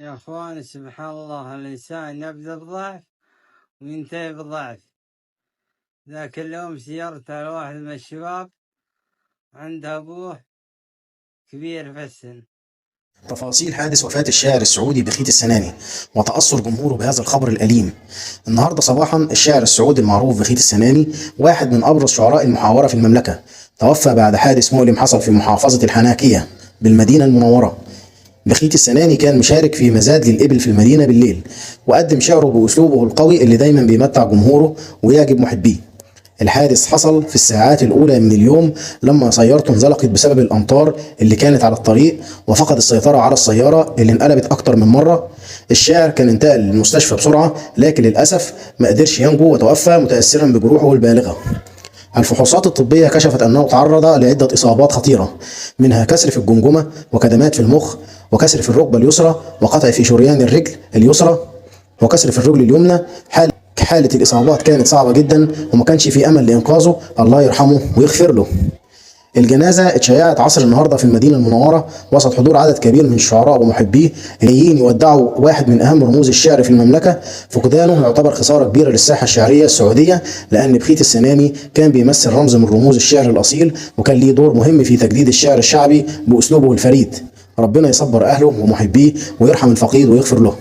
يا اخوان سبحان الله، الانسان يبدا بضعف وينتهي بضعف. ذاك اليوم سيرت على واحد من الشباب عنده ابوه كبير في السن. تفاصيل حادث وفاة الشاعر السعودي بخيت السناني وتأثر جمهوره بهذا الخبر الأليم. النهارده صباحا الشاعر السعودي المعروف بخيت السناني، واحد من أبرز شعراء المحاورة في المملكة، توفى بعد حادث مؤلم حصل في محافظة الحناكية بالمدينة المنورة. بخيت السناني كان مشارك في مزاد للإبل في المدينة بالليل، وقدم شعره بأسلوبه القوي اللي دايما بيمتع جمهوره ويعجب محبيه. الحادث حصل في الساعات الأولى من اليوم لما سيارته انزلقت بسبب الأمطار اللي كانت على الطريق، وفقد السيطرة على السيارة اللي انقلبت أكتر من مرة. الشاعر كان انتقل للمستشفى بسرعة، لكن للأسف ما قدرش ينجو وتوفى متأثرا بجروحه البالغة. الفحوصات الطبية كشفت أنه تعرض لعدة إصابات خطيرة، منها كسر في الجمجمة وكدمات في المخ وكسر في الركبة اليسرى وقطع في شريان الرجل اليسرى وكسر في الرجل اليمنى. حالة الإصابات كانت صعبة جدا وما كانش في أمل لإنقاذه، الله يرحمه ويغفر له. الجنازة اتشيعت عصر النهاردة في المدينة المنورة وسط حضور عدد كبير من الشعراء ومحبيه جايين يودعوا واحد من أهم رموز الشعر في المملكة. فقدانه يعتبر خسارة كبيرة للساحة الشعرية السعودية، لأن بخيت السناني كان بيمثل رمز من رموز الشعر الأصيل، وكان ليه دور مهم في تجديد الشعر الشعبي بأسلوبه الفريد. ربنا يصبر أهله ومحبيه ويرحم الفقيد ويغفر له.